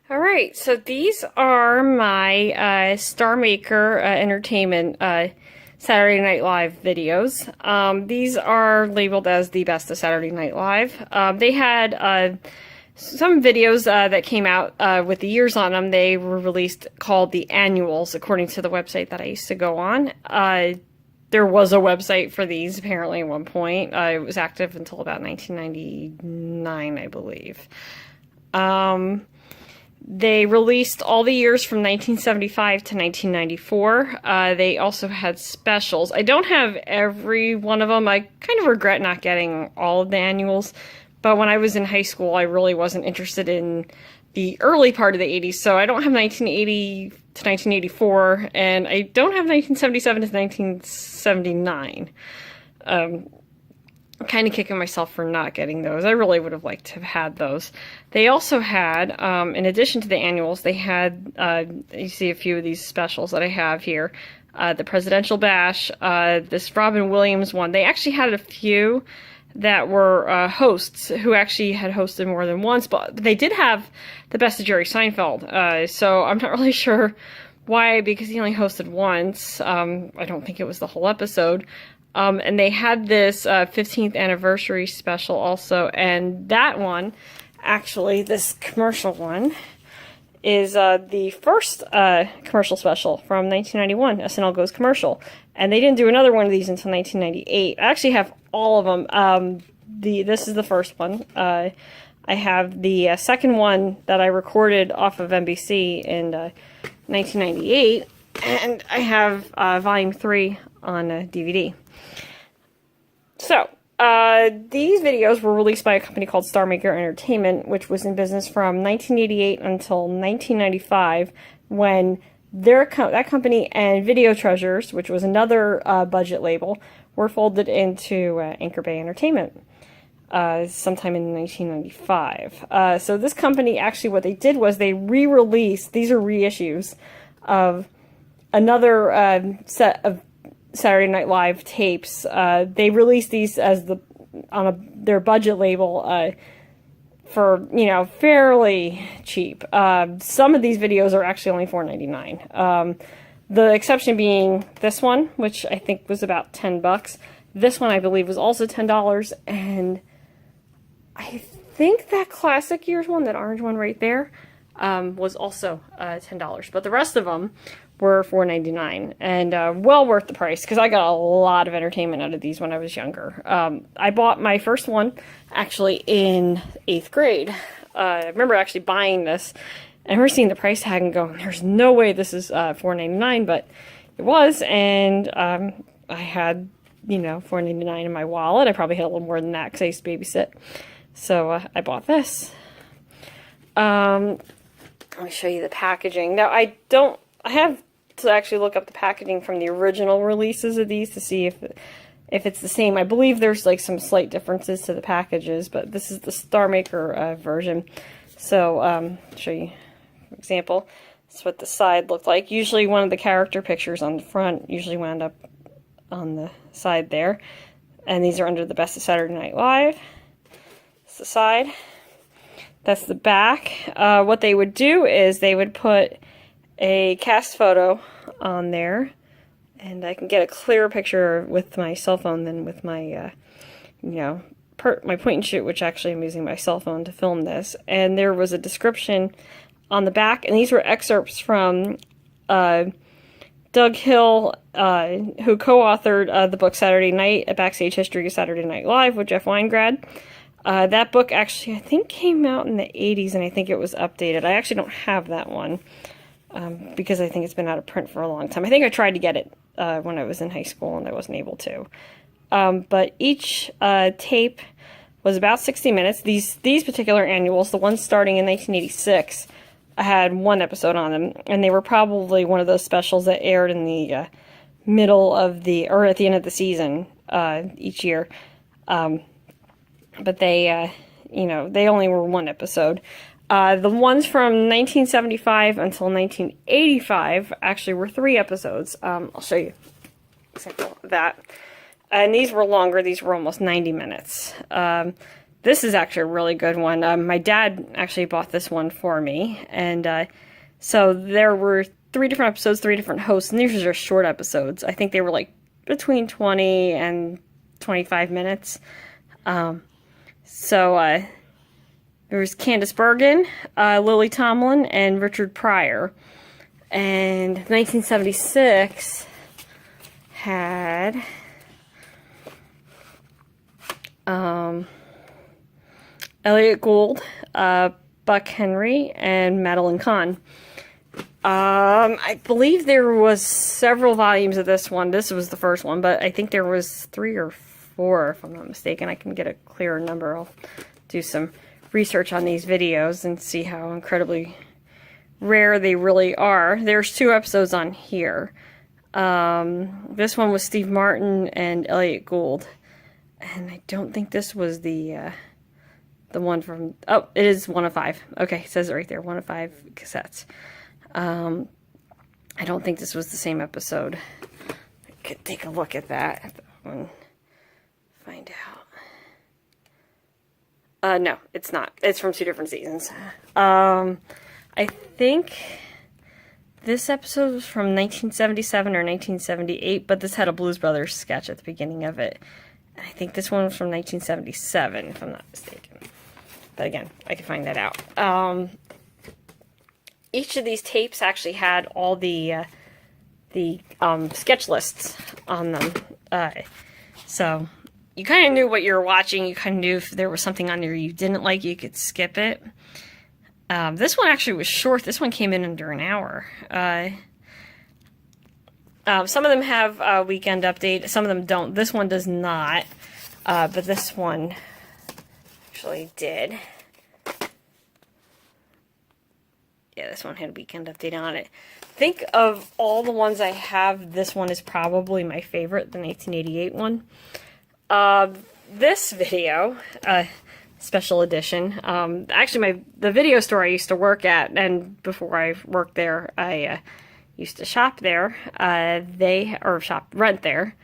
Alright, so these are my Starmaker Entertainment Saturday Night Live videos. These are labeled as the best of Saturday Night Live. They had some videos that came out with the years on them. They were released called the annuals, according to the website that I used to go on. There was a website for these, apparently, at one point. It was active until about 1999, I believe. They released all the years from 1975 to 1994. They also had specials. I don't have every one of them. I kind of regret not getting all of the annuals. But when I was in high school, I really wasn't interested in the early part of the 80s. So I don't have 1980 to 1984. And I don't have 1977 to 1979. I'm kind of kicking myself for not getting those. I really would have liked to have had those. They also had, in addition to the annuals, they had, you see a few of these specials that I have here. The Presidential Bash, this Robin Williams one. They actually had a few that were hosts who actually had hosted more than once, but they did have the Best of Jerry Seinfeld. So I'm not really sure why, because he only hosted once. I don't think it was the whole episode. And they had this 15th anniversary special also, and that one, actually, this commercial one, is the first commercial special from 1991, SNL Goes Commercial. And they didn't do another one of these until 1998. I actually have all of them. This is the first one. I have the second one that I recorded off of NBC in 1998, and I have Volume 3 on DVD. So, these videos were released by a company called Starmaker Entertainment, which was in business from 1988 until 1995, when that company and Video Treasures, which was another budget label, were folded into Anchor Bay Entertainment sometime in 1995. So this company, actually what they did was they re-released, these are reissues, of another set of Saturday Night Live tapes. They released these as their budget label for, fairly cheap. Some of these videos are actually only $4.99. The exception being this one, which I think was about $10. This one I believe was also $10, and I think that classic years one, that orange one right there, was also $10. But the rest of them were $4.99, and well worth the price, because I got a lot of entertainment out of these when I was younger. I bought my first one actually in 8th grade. I remember actually buying this, and I remember seeing the price tag and going, there's no way this is $4.99, but it was, and I had, $4.99 in my wallet. I probably had a little more than that, because I used to babysit. So I bought this. Let me show you the packaging. Now, I have to actually look up the packaging from the original releases of these to see if it's the same. I believe there's like some slight differences to the packages, but this is the Starmaker version. So, I'll show you an example. That's what the side looked like. Usually one of the character pictures on the front usually wound up on the side there. And these are under the Best of Saturday Night Live. That's the side. That's the back. What they would do is they would put a cast photo on there, and I can get a clearer picture with my cell phone than with my, my point and shoot, which actually I'm using my cell phone to film this. And there was a description on the back, and these were excerpts from Doug Hill, who co-authored the book Saturday Night, A Backstage History of Saturday Night Live with Jeff Weingrad. That book actually, I think, came out in the 80s, and I think it was updated. I actually don't have that one, because I think it's been out of print for a long time. I think I tried to get it when I was in high school, and I wasn't able to. But each tape was about 60 minutes. These particular annuals, the ones starting in 1986, I had one episode on them, and they were probably one of those specials that aired in the middle of or at the end of the season each year. But they, they only were one episode. The ones from 1975 until 1985 actually were 3 episodes. I'll show you an example of that. And these were longer. These were almost 90 minutes. this is actually a really good one. My dad actually bought this one for me, and so there were 3 different episodes, 3 different hosts, and these are short episodes. I think they were like between 20 and 25 minutes. So there was Candace Bergen, Lily Tomlin, and Richard Pryor. And 1976 had Elliott Gould, Buck Henry, and Madeline Kahn. I believe there was several volumes of this one. This was the first one, but I think there was 3 or 4, if I'm not mistaken. I can get a clearer number. I'll do some research on these videos and see how incredibly rare they really are. There's 2 episodes on here. This one was Steve Martin and Elliott Gould. And I don't think this was the one from... Oh, it is 1 of 5. Okay, it says it right there, 1 of 5 cassettes. I don't think this was the same episode. I could take a look at that and find out. No, it's not. It's from 2 different seasons. I think this episode was from 1977 or 1978, but this had a Blues Brothers sketch at the beginning of it. And I think this one was from 1977, if I'm not mistaken. But again, I can find that out. Each of these tapes actually had all the sketch lists on them. So you kind of knew what you were watching. You kind of knew if there was something on there you didn't like, you could skip it. This one actually was short. This one came in under an hour. Some of them have a weekend update. Some of them don't. This one does not. But this one actually did. Yeah, this one had a weekend update on it. Think of all the ones I have, this one is probably my favorite, the 1988 one. This video, special edition, actually the video store I used to work at, and before I worked there, I used to shop there. Rent there.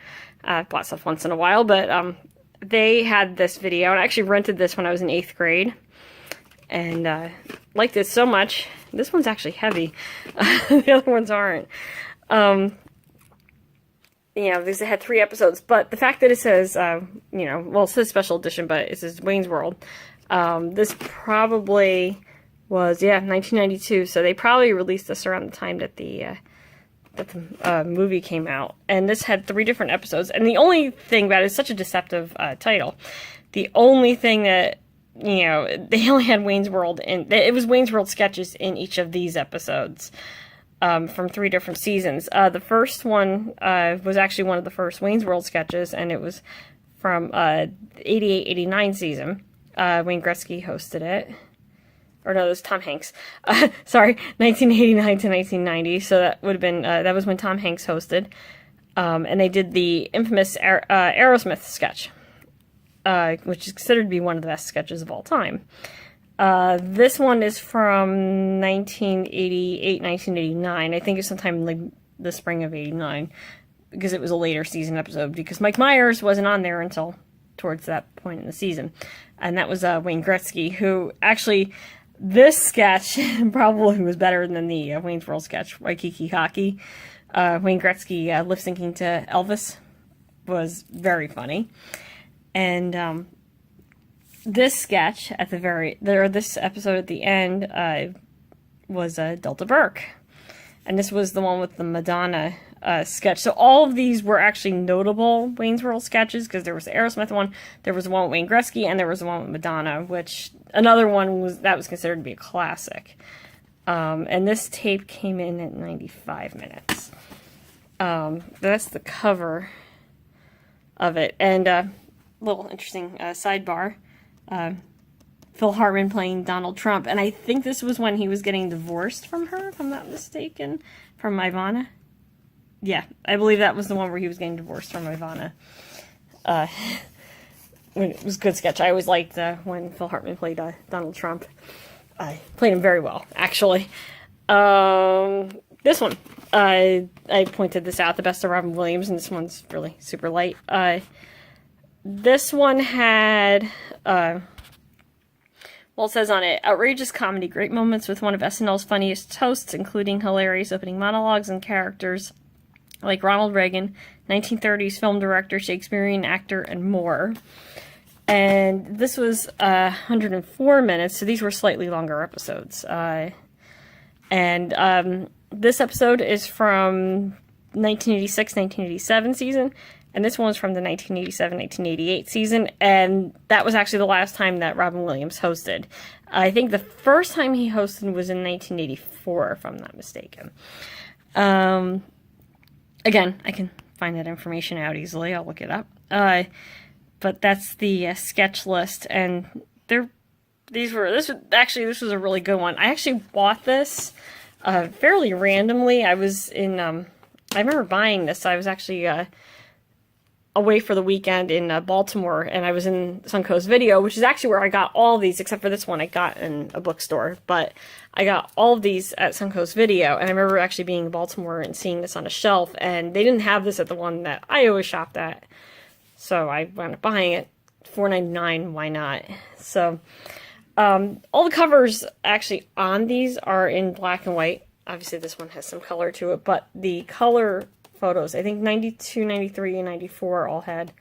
I bought stuff once in a while, but they had this video, and I actually rented this when I was in 8th grade. And liked it so much. This one's actually heavy. The other ones aren't. These had 3 episodes, but the fact that it says, it says special edition, but it says Wayne's World. This probably was, 1992, so they probably released this around the time that the movie came out. And this had 3 different episodes, and the only thing about it is such a deceptive title. The only thing that they only had Wayne's World, and it was Wayne's World sketches in each of these episodes from 3 different seasons. The first one was actually one of the first Wayne's World sketches, and it was from 88-89 season. Wayne Gretzky hosted it. Or no, it was Tom Hanks. Sorry, 1989 to 1990, so that would have been, that was when Tom Hanks hosted. And they did the infamous Aerosmith sketch. Which is considered to be one of the best sketches of all time. This one is from 1988, 1989. I think it's sometime in like the spring of 89, because it was a later season episode, because Mike Myers wasn't on there until towards that point in the season. And that was Wayne Gretzky, who actually, this sketch probably was better than the Wayne's World sketch, Waikiki Hockey. Wayne Gretzky lip-syncing to Elvis was very funny. And this sketch at this episode at the end was Delta Burke. And this was the one with the Madonna sketch. So all of these were actually notable Wayne's World sketches, because there was the Aerosmith one, there was the one with Wayne Gretzky, and there was the one with Madonna, which another one was considered to be a classic. And this tape came in at 95 minutes. That's the cover of it. And little interesting sidebar. Phil Hartman playing Donald Trump, and I think this was when he was getting divorced from her, if I'm not mistaken, from Ivana. Yeah, I believe that was the one where he was getting divorced from Ivana. It was a good sketch. I always liked when Phil Hartman played Donald Trump. I played him very well, actually. This one, I pointed this out, The Best of Robin Williams, and this one's really super light. This one had Well, it says on it, outrageous comedy, great moments with one of SNL's funniest hosts, including hilarious opening monologues and characters like Ronald Reagan, 1930s film director, Shakespearean actor, and more. And this was 104 minutes, so these were slightly longer episodes. This episode is from 1986-1987 season, and this one was from the 1987-1988 season, and that was actually the last time that Robin Williams hosted. I think the first time he hosted was in 1984, if I'm not mistaken. Again, I can find that information out easily. I'll look it up. But that's the sketch list, and this was a really good one. I actually bought this fairly randomly. I was in I remember buying this. I was actually away for the weekend in Baltimore, and I was in Suncoast Video, which is actually where I got all of these, except for this one I got in a bookstore. But I got all of these at Suncoast Video, and I remember actually being in Baltimore and seeing this on a shelf, and they didn't have this at the one that I always shopped at. So I wound up buying it. $4.99, why not? So all the covers actually on these are in black and white. Obviously this one has some color to it, but the color photos, I think 92, 93, and 94 all had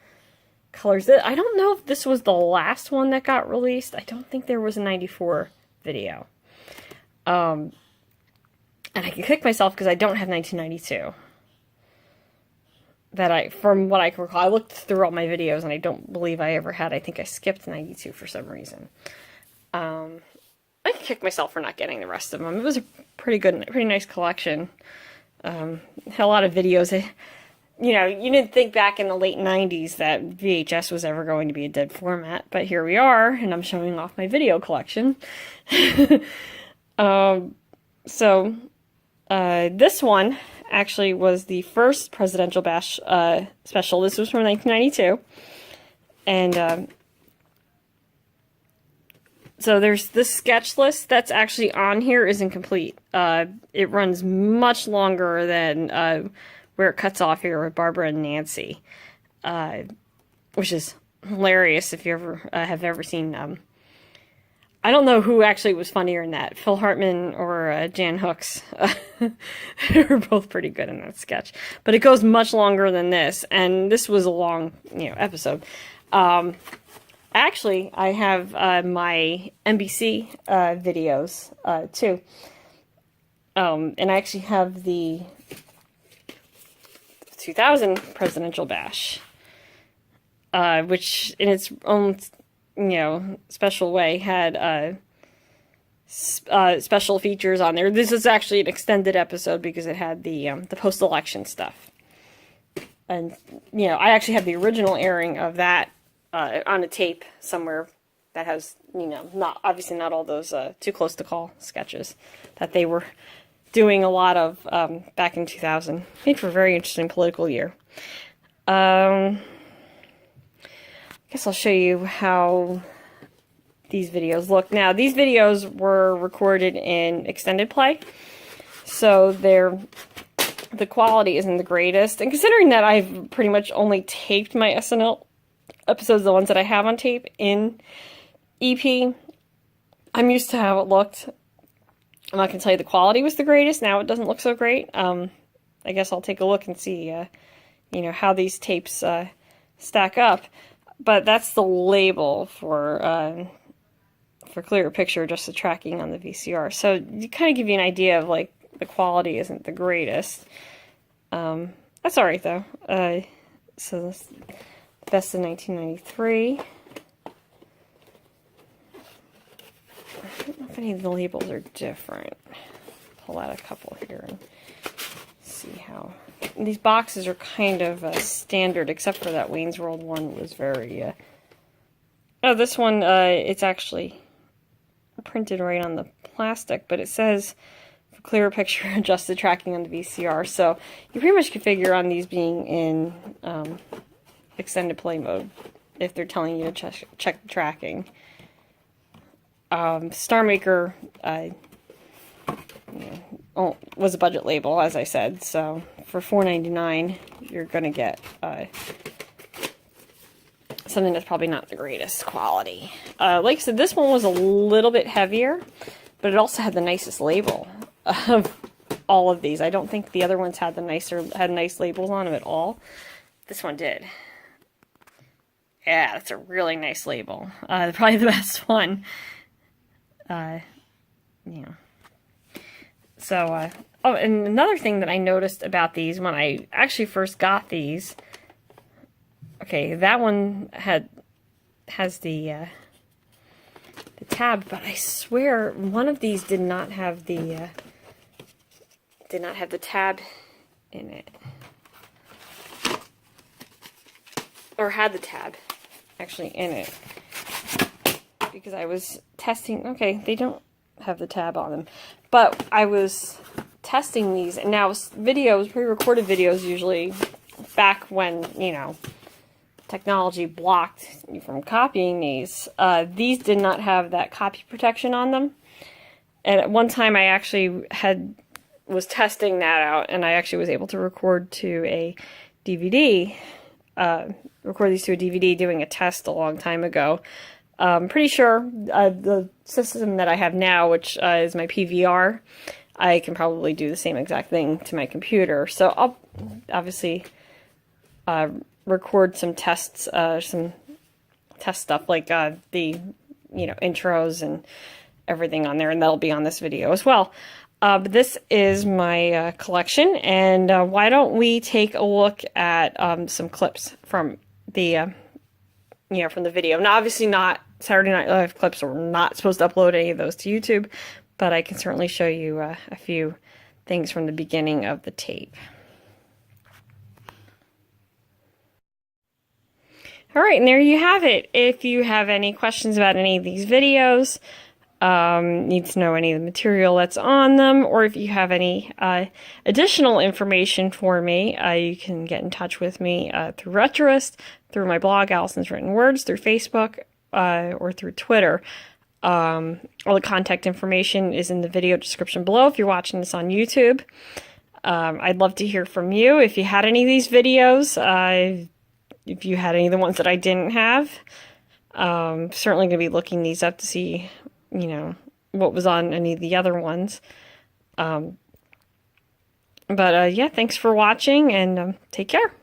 colors. I don't know if this was the last one that got released. I don't think there was a 94 video. And I can kick myself because I don't have 1992. From what I can recall, I looked through all my videos and I don't believe I ever had. I think I skipped 92 for some reason. I can kick myself for not getting the rest of them. It was a pretty nice collection. Had a lot of videos. You didn't think back in the late 90s that VHS was ever going to be a dead format, but here we are, and I'm showing off my video collection. This one actually was the first Presidential Bash special. This was from 1992. And so there's this sketch list that's actually on here is incomplete. It runs much longer than where it cuts off here with Barbara and Nancy, which is hilarious if you ever have ever seen. I don't know who actually was funnier in that, Phil Hartman or Jan Hooks. They were both pretty good in that sketch, but it goes much longer than this, and this was a long, episode. Actually, I have my NBC videos too, and I actually have the 2000 Presidential Bash, which in its own special way had special features on there. This is actually an extended episode because it had the post-election stuff, and I actually have the original airing of that on a tape somewhere that has not all those Too Close to Call sketches that they were doing a lot of back in 2000. I think for a very interesting political year. I guess I'll show you how these videos look. Now, these videos were recorded in extended play, so the quality isn't the greatest. And considering that I've pretty much only taped my SNL episodes, the ones that I have on tape, in EP, I'm used to how it looked. I'm not going to tell you the quality was the greatest. Now it doesn't look so great. I guess I'll take a look and see, how these tapes stack up. But that's the label for clearer picture, just the tracking on the VCR. So to kind of give you an idea of the quality isn't the greatest. That's all right though. So this best of 1993. I don't know if any of the labels are different. Pull out a couple here and see how. These boxes are kind of standard, except for that Wayne's World one was very. Oh, this one it's actually printed right on the plastic, but it says for clearer picture, adjusted tracking on the VCR. So you pretty much can figure on these being in extended play mode if they're telling you to check the tracking. Starmaker was a budget label, as I said, so for $4.99 you're gonna get something that's probably not the greatest quality. Like I said, this one was a little bit heavier, but it also had the nicest label of all of these. I don't think the other ones had nice labels on them at all. This one did. Yeah, that's a really nice label. Probably the best one. Yeah. So, oh, and another thing that I noticed about these when I actually first got these. Okay, that one has the tab, but I swear one of these did not have the tab in it, or had the tab actually in it, because I was testing. Okay, they don't have the tab on them, but I was testing these, and now videos, pre-recorded videos, usually back when, you know, technology blocked you from copying these did not have that copy protection on them. And at one time I actually was testing that out, and I actually was able to record to a DVD, record these to a DVD doing a test a long time ago. Pretty sure the system that I have now, which is my PVR, I can probably do the same exact thing to my computer. So I'll obviously record some tests, some test stuff like the, you know, intros and everything on there, and that'll be on this video as well. But this is my collection, and why don't we take a look at some clips from the you know, from the video. Now, obviously not Saturday Night Live clips, we're not supposed to upload any of those to YouTube, but I can certainly show you a few things from the beginning of the tape. All right, and there you have it. If you have any questions about any of these videos, need to know any of the material that's on them, or if you have any additional information for me, you can get in touch with me through Retroist, through my blog, Allison's Written Words, through Facebook, or through Twitter. All the contact information is in the video description below if you're watching this on YouTube. I'd love to hear from you if you had any of these videos, if you had any of the ones that I didn't have. Certainly going to be looking these up to see, you know, what was on any of the other ones. Yeah, thanks for watching, and take care.